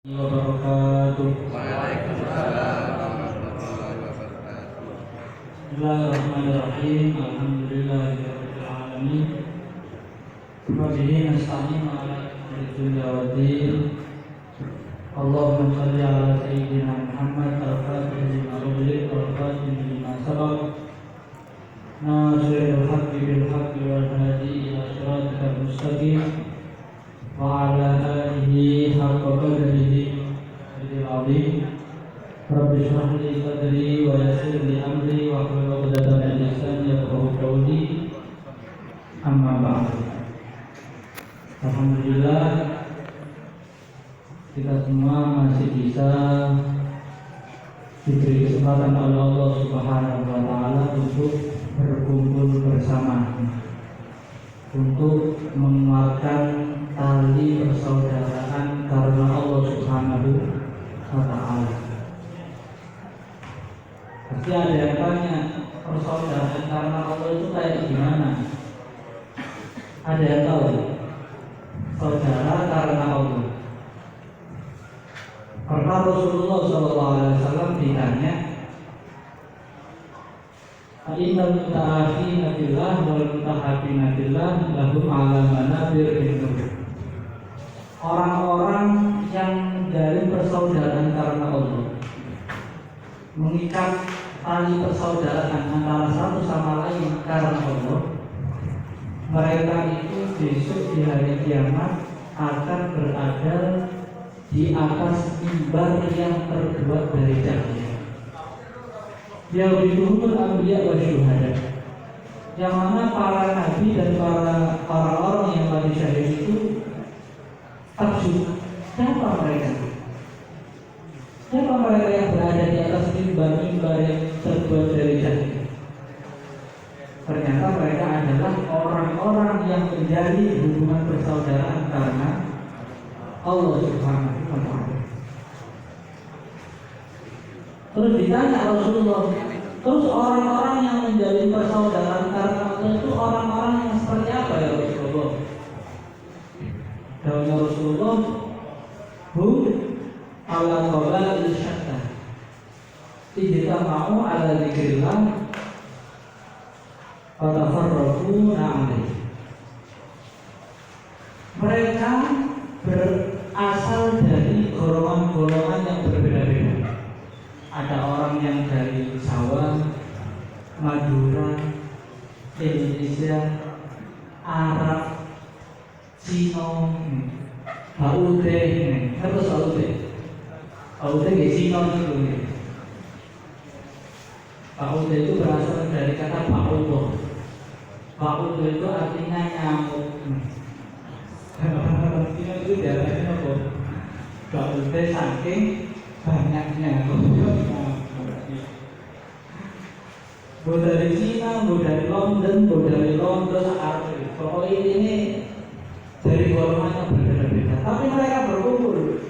wabarakatuh. Waalaikumsalam warahmatullahi wabarakatuh. Bismillahirrahmanirrahim. Alhamdulillahirabbil alamin. Wa bihi nasta'in ala umuri dunya waddin. Allahumma shalli ala sayyidina Muhammad al-fatih lima ughliq wal khatim lima sabaq. Nasiril haqqi bil haqqi wal hadi ila siratikal mustaqim. Wa ala alihi haqqa qadrihi bil azim. Rabbi shrah li sadri wa yassir li amri wa hlul 'uqdatam min lisani yafqahu qawli. Amma ba'd. Alhamdulillah kita semua masih bisa diberi kesempatan oleh Allah Subhanahu wa taala untuk berkumpul bersama, untuk menguatkan tali persaudaraan karena Allah Subhanahu wa taala. Pasti ada yang tanya, persaudaraan karena Allah itu kayak gimana? Ada yang tahu? Saudara karena Allah. Pernah Rasulullah SAW ditanya, Innal muta'afina billah wal mutahabina billah lahum 'ala manabir min nur. Orang-orang yang menjalin persaudaraan karena Allah, mengikat tali persaudaraan antara satu sama lain karena Allah, mereka itu besok di hari kiamat akan berada di atas mimbar yang terbuat dari cahaya. Yauduhumul anbiya wa syuhada, yang mana para nabi dan para orang yang mati syahid itu takjub. Siapa mereka? Siapa mereka yang berada di atas mimbar-mimbar yang terbuat dari cahaya? Ternyata mereka adalah orang-orang yang menjalin hubungan persaudaraan karena Allah Subhanahu wa taala. Terus ditanya Rasulullah, terus orang-orang yang menjalin persaudaraan karena Allah itu orang-orang yang seperti apa ya Rasulullah? Dawuh Rasulullah, hum ala qabail syatta, ijtama'u ala dzikrillah wa tafarraqu alaihi. Mereka berasal dari golongan-golongan yang berbeda-beda. Ada orang yang dari Jawa, Madura, Indonesia, Arab, Cina, Baude, terus Baude di Cina itu. Baude itu berasal dari kata Baudo. Baudo itu artinya nyamuk. Orang Cina itu diartinya apa? Baude saking banyaknya. Mau dari Cina, mau dari London, Arab. Pokoknya ini dari golongan yang berbeda-beda. Tapi mereka berkumpul.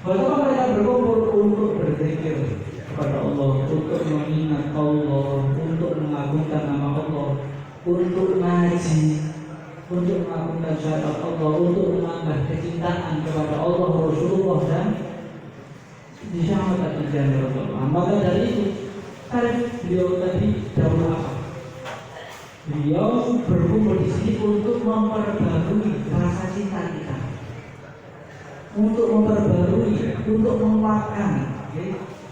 Bagaimana mereka berkumpul untuk berzikir kepada Allah, untuk mengingat Allah, untuk mengagungkan nama Allah, untuk ngaji, untuk mengagungkan syahadat Allah, untuk menambah kecintaan kepada Allah, Rasulullah dan disyahadat dan Rasulullah. Maka dari itu, beliau tadi jauh apa? Beliau berkumpul di sini untuk memperbarui rasa cinta kita, untuk memperbarui, untuk menguatkan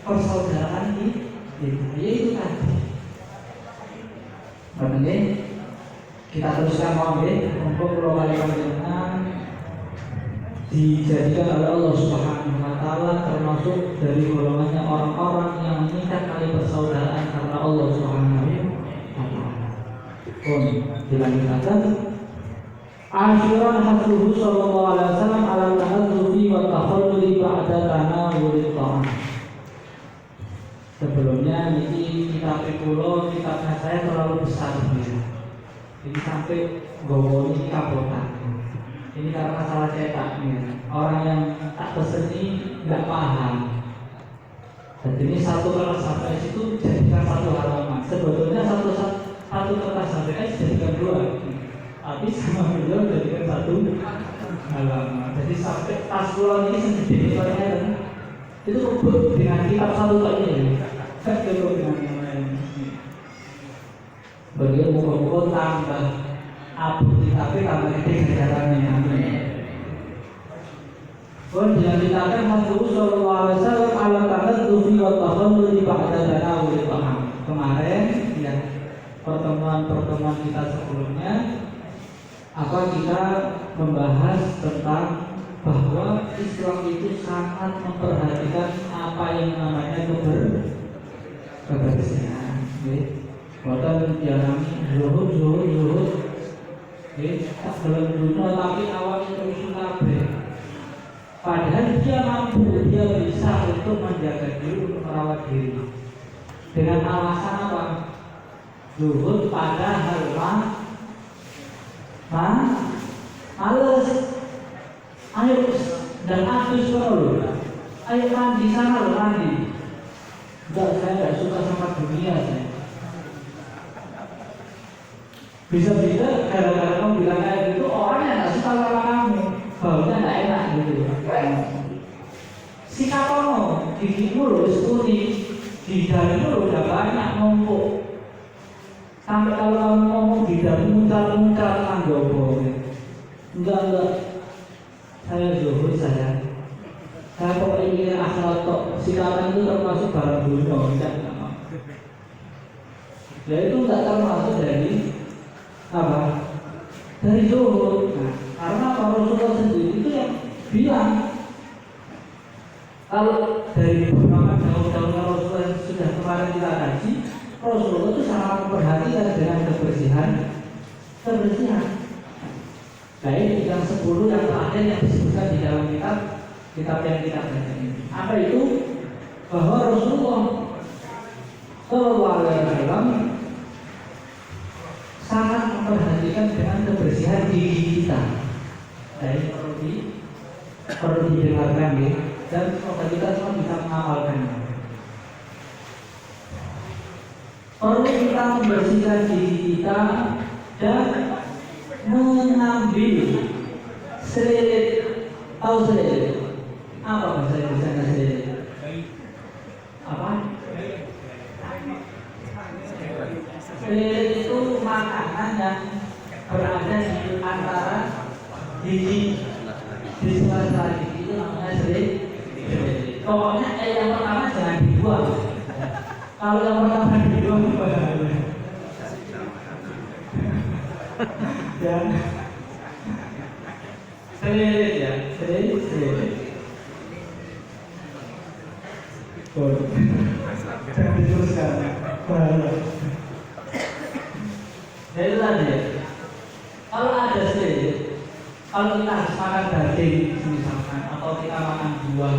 persaudaraan ini, yaitu tadi. Kemudian kita teruskan untuk kali panjenengan dijadikan oleh Allah Subhanahu wa taala termasuk dari golongannya orang-orang yang mengikat tali persaudaraan karena Allah Subhanahu wa taala. Dilanjutkan Asyiran hasruhu sallallahu alaihi wasallam ala tahadzufi wa takhalluli ba'da tanawulit ta'am. Sebelumnya ini kitabnya saya terlalu besar ya. Jadi sampai gowoni kabotan. Ini karena salah cetaknya. Orang yang tak pesen ini nggak paham. Dan ini satu kertas HVS itu jadikan satu halaman. Sebetulnya satu kertas HVS jadikan dua. Tapi sama beliau jadikan satu Alamak. Jadi sampai tas pulau ini sendiri soalnya itu kebut dengan kitab satu lagi. Kan cukup dengan yang lain. Beliau muka-muka tambah abu tapi tambah gede jalannya. Amin. Pun dilanjutkan Rasulullah Shallallahu Alaihi Wasallam ala tahaddudi wa takhalludi ba'da tanawul ta'am. Kemarin ya pertemuan kita sebelumnya kita membahas tentang bahwa Islam itu sangat memperhatikan apa yang namanya kebersihan. Bahkan dialami zuhud, tak dalam dunia tapi awalnya terus kabeh. Padahal dia mampu, dia bisa untuk menjaga diri, untuk merawat diri. Dengan alasan apa? Zuhud pada hal males. Ayo dan aku suruh. Ayo mandi sana lo mandi. Enggak, saya enggak suka sama dunia saya. Bisa-bisa gara-gara kamu bilang kayak gitu orangnya nggak suka sama kamu, baunya nggak enak gitu. Sikap kamu, gigimu loh sekuni, gigimu loh udah banyak numpuk. Sampai kalau kamu ngomong gigimu muncul-muncul kan gobo. Enggak, saya zuhud saya pokoknya ingin asal tok. Sikap itu termasuk barang dunia, tidak. Ya itu nggak termasuk dari apa? Dari zuhud. Nah, karena Rasulullah sendiri itu yang bilang kalau dari beberapa jauh-jauhnya Rasulullah yang sudah kemarin kita kaji, Rasulullah itu sangat memperhatikan dengan kebersihan. Nah ini yang 10 yang terakhir yang disebutkan di dalam kitab yang kita baca ini. Apa itu? Bahwa Rasulullah Shallallahu Alaihi Wasallam sangat memperhatikan dengan kebersihan diri kita. Nah ini perlu didengarkan ya, dan semoga kita semua bisa mengamalkannya. Perlu kita membersihkan diri kita dan mengambil selilit. Tahu selilit? Apa bahasa Indonesia selilit? Apa? Selilit itu makanan yang berada di antara gigi di sela-sela gigi, itu namanya selilit. Pokoknya yang pertama jangan dibuang. Kalau yang pertama dibuang bahaya. Dan selilit ya, selilit. Jangan diteruskan, bahaya. Jadi tadi, kalau ada selilit, kalau kita makan daging misalkan, atau kita makan buah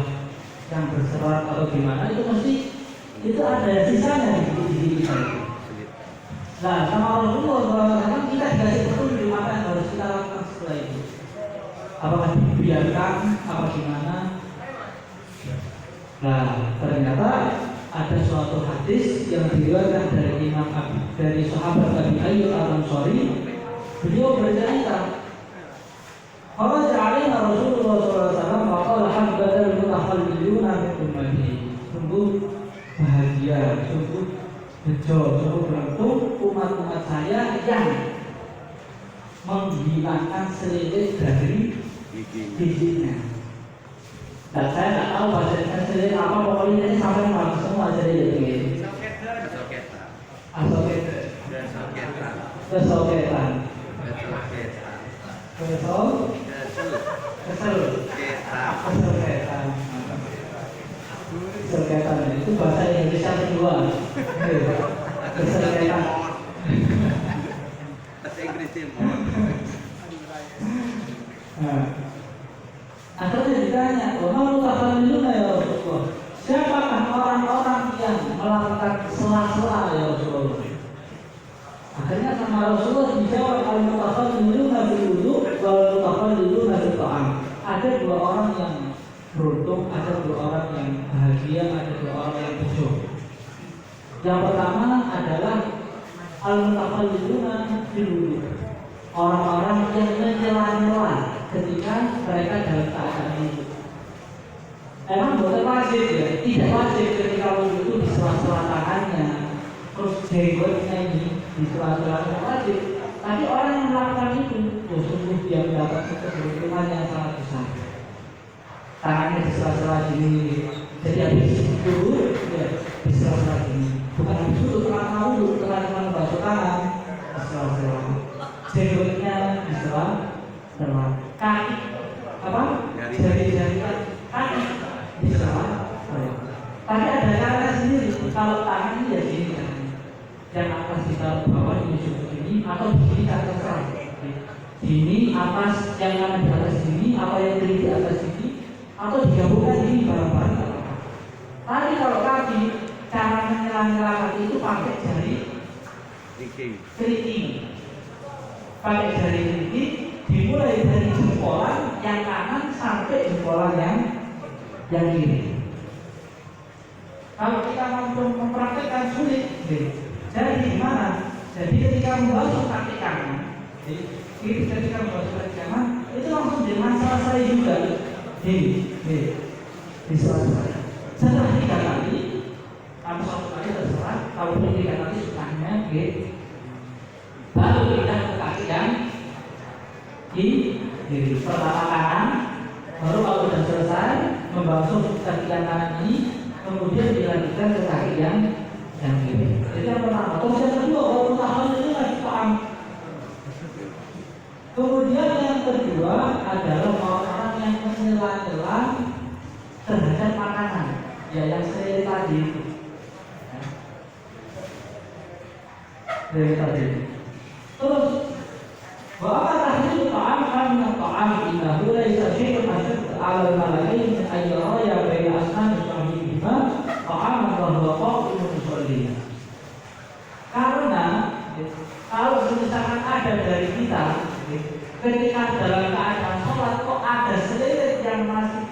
yang berserat atau gimana, itu mesti itu ada sisanya di gigi kita. Nah, sama Rasulullah SAW kita dikasih petunjuk apa yang harus kita lakukan setelah itu. Apakah dibiarkan, apa gimana? Nah, ternyata ada suatu hadis yang diriwayatkan dari sahabat Abi Ayyub Al-Ansari. Beliau bercerita, "Qala ja'alna Rasulullah SAW maqala habbatal mutakhalliluna min ummati." Sungguh bahagia, sungguh bejo, sungguh beruntung umat-umat saya yang menghilangkan selilit dari giginya. Dan saya tidak tahu bahasa selilit apa, pokoknya ini sampai malam semua selilit gitu. Kesoketan. Kesoketan itu bahasa Indonesia kedua. Kesoketan. Bahasa Inggris Akhirnya ditanya, "Wa takhalliluna ya Rasulullah?" Siapakah orang-orang yang melakukan sela-sela ya Rasulullah? Akhirnya sama Rasulullah dijawab, "Al-mutakhalliluna fil wudu' wal mutakhalliluna fil ta'am." Ada dua orang yang beruntung, ada dua orang yang bahagia, ada dua orang yang bejo. Yang pertama adalah al-mutakhalliluna fil wudu', orang-orang yang menyela-nyela ketika mereka dalam keadaan itu. Emang bukan wajib ya, tidak wajib ketika wudhu itu di sela-sela tangannya, terus jenggotnya ini di sela-sela wajib. Tapi orang yang melakukan itu, sungguh dia mendapatkan keberuntungan yang sangat besar. Tangannya di sela-sela gini, jadi habis dulu ya di sela-sela gini. Bukan habis dulu tengah wudhu, tengah basuh tangan di sela-sela. Jenggotnya di sela-sela. Kaki apa? Jari-jari kaki di sela-sela. Tapi ada cara sendiri. Kalau tangan ini ya gini kan. Yang atas kita bawah ini juga gini atau di sini atas serang. Ini atas yang ada di atas sini, apa yang di atas sini, atau digabungkan ini barang-barang. Tapi kalau kaki, cara menyela-nyela kaki itu pakai jari keriting. Pakai jari keriting dimulai dari jempolan yang kanan sampai jempolan yang kiri. Kalau kita mampu mempraktekkan sulit, jadi gimana? Jadi ketika membasuh kaki kanan, ketika membasuh kaki kanan, itu langsung jadi masalah saya juga. Di selesai. Setelah 3 kali, atau 1 kali terserah. Kalau 3 kali sukanya, baru kita ke kaki yang kiri. Pertama kanan, baru kalau sudah selesai membasuh kaki kanan ini, kemudian dilanjutkan ke kaki yang kiri. Jadi yang pertama, terus yang kedua, kalau tahan itu lagi paham. Kemudian yang kedua adalah orang yang menyela-nyela terhadap makanan, ya yang saya tadi itu. Dari tadi. Terus, bahwa tadi ta'am yang ta'am innahu laisa syai'un asyaddu 'ala al-malaikaini min ayyara baina asnani sahibihima ta'aman wa huwa qa'imun yusalli. Karena kalau misalkan ada dari kita ketika dalam keadaan sholat kok ada selilit yang masih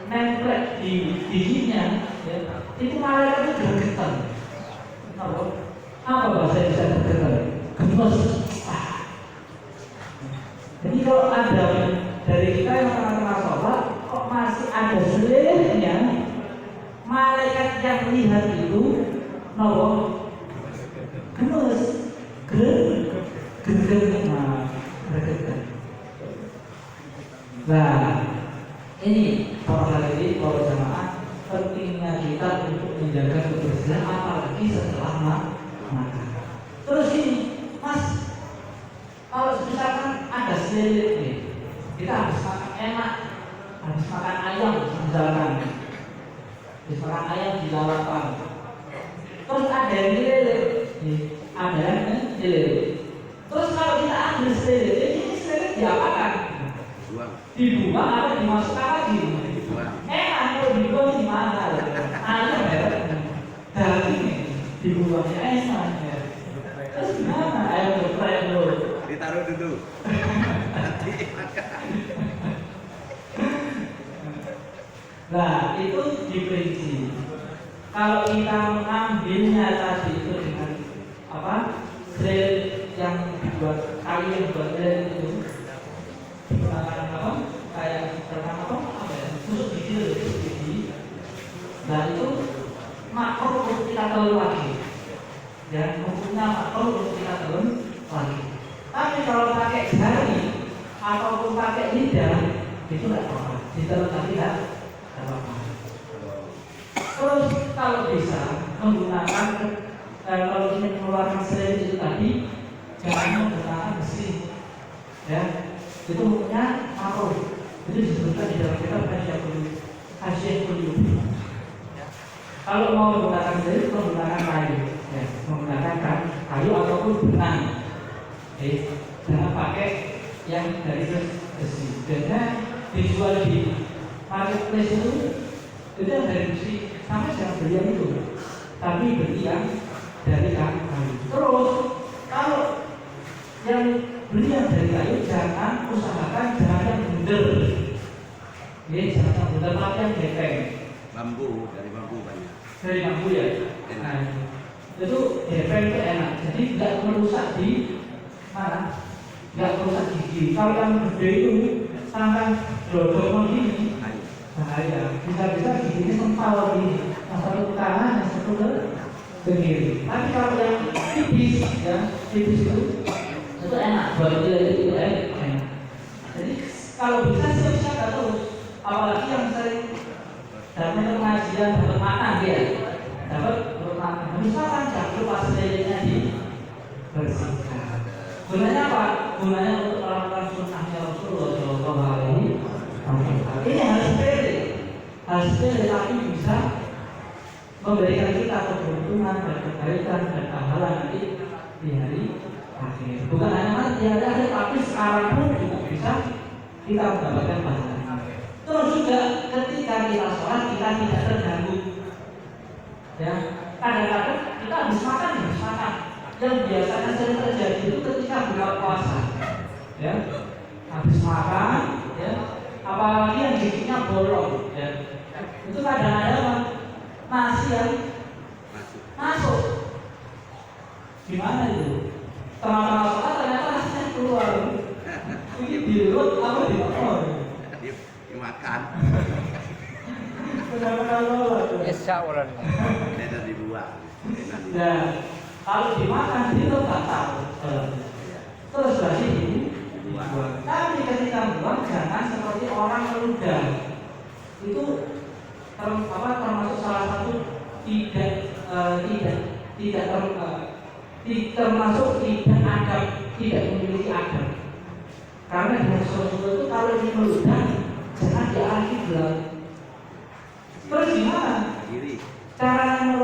nempel di giginya, ya, itu malaikat itu bergetar. Apa bahasa Indonesia bergetar? Gemes. Jadi kalau ada dari kita yang pernah sholat kok masih ada selilitnya, malaikat yang melihat itu gemes, bergetar. Nah, ini para hadirin, para jamaah, pentingnya kita untuk menjaga kebersihan apalagi setelah makan. Terus ini, Mas, kalau misalkan ada selilit nih, kita habis makan enak, habis makan ayam misalkan, habis makan ayam di lalapan, terus ada yang dililit, ada yang dililit. Terus kalau kita ambil selilit, ini selilit diapakan? Dibuang atau dimasukkan lagi? Kalau dibuang gimana? Ayam ya, daging dibuangnya enak ya. Terus gimana? Ayam berframe dulu. Ditaruh dulu. Nanti makan. Nah, itu diperinci. Kalau kita mengambilnya tadi itu dengan apa? Selilit yang dibuat kayu yang dibuat itu digunakan apa? Kayak pertama apa ya? Tusuk gigi. Nah itu makro untuk kita telur lagi. Dan hukumnya makro untuk kita telur lagi. Tapi kalau pakai jari ataupun pakai lidah itu tidak apa-apa. Ditelan lagi tidak apa-apa. Terus kalau bisa menggunakan kalau ingin mengeluarkan selilit itu tadi jangan menggunakan besi, ya itu hukumnya makruh. Itu disebutkan di dalam kitab Hasyah Qulub. Kalau mau menggunakan selilit menggunakan kayu, ya, menggunakan kayu ataupun benang. Jangan pakai yang dari besi. Biasanya dijual di marketplace itu yang dari besi. Sama jangan beli yang itu, tapi beli yang dari kayu. Terus kalau yang beli yang dari kayu jangan usahakan jangan yang bundel. Jangan yang bundel, tapi yang gepeng. Bambu, dari bambu banyak. Dari bambu ya. Nah, itu gepeng itu enak. Jadi tidak merusak di mana? Tidak merusak gigi. Kalau yang gede itu sampai dodol ini Ayo. bahaya. Bisa-bisa giginya sempal gini, yang satu ke kanan, yang satu ke kiri. Tapi kalau yang tipis, ya tipis itu enak buat dia itu enak. Jadi kalau bisa siap-siap terus, apalagi yang sering dapat pengajian, dapat makan dia, dapat makan. Misalkan jangan lupa sedelahnya dibersihkan. Gunanya apa? Gunanya untuk melakukan sunnahnya Rasulullah Shallallahu Alaihi Wasallam. Ini hal sepele tapi bisa memberikan kita keberuntungan dan kebaikan dan pahala nanti di hari akhir. Bukan hanya nanti di hari akhir, tapi sekarang pun juga bisa kita mendapatkan pahala. Terus juga ketika kita sholat kita tidak terganggu. Ya, kadang-kadang kita habis makan. Yang biasanya sering terjadi itu ketika buka puasa. Ya, habis makan, ya, apalagi yang giginya bolong, ya, itu kadang-kadang nasi yang masuk. Gimana itu? Tengah-tengah sholat ternyata nasinya keluar. Ini diurut apa dimakan? Dimakan. Benar-benar lolos. Biasa orang. Beda dibuang. Nah, kalau dimakan itu batal. Terus berarti dibuang. Tapi ketika buang jangan seperti orang meludah. Itu termasuk salah satu termasuk tidak adab, tidak memiliki adab. Karena di Rasulullah itu kalau ini meludah jangan diarahkan belah. Terus gimana? Cara yang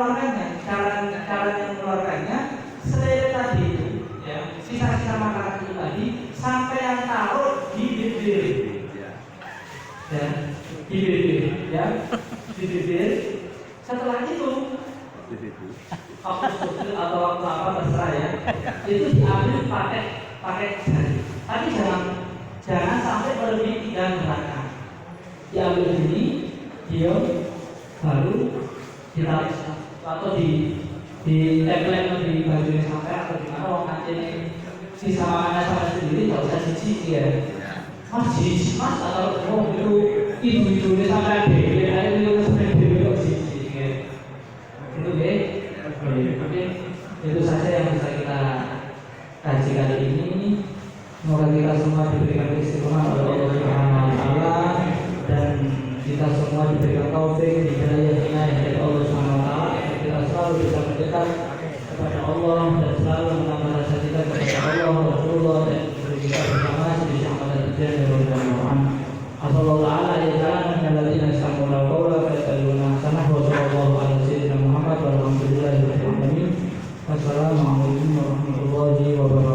mengeluarkannya selera tadi itu, ya, sisa-sisa makanan itu tadi sampai yang taruh di bibir, ya, di bibir, ya, di bibir. Setelah itu, waktu atau waktu apa terserah ya, itu diambil pakai jari. Tapi jangan sampai melebihi 3 gerakan. Diambil ini, diam, baru ditarik atau di tagline di bajunya sampai atau di mana orang nanti sisa makanan sampai sendiri nggak usah jijik ya. Mas jijik mas atau itu sampai dewi ayo itu sampai dewi kok jijik ya. Itu deh. Oke, itu saja yang bisa kita kaji kali ini. Semoga kita semua diberikan keistimewaan oleh Allah Subhanahu wa taala dan kita semua diberikan taufik, hidayah dari Allah Subhanahu wa taala. Kita selalu bisa mendekat kepada Allah dan selalu menambah rasa kita kepada Allah, Rasulullah dan kita bersama di syahwat dan Rasulullah. Sallallahu alaihi wasallam alladzina istamuna qawla fa yataluna sanah wa sallallahu ala sayyidina Muhammad walhamdulillahi rabbil alamin. Wassalamualaikum warahmatullahi wabarakatuh.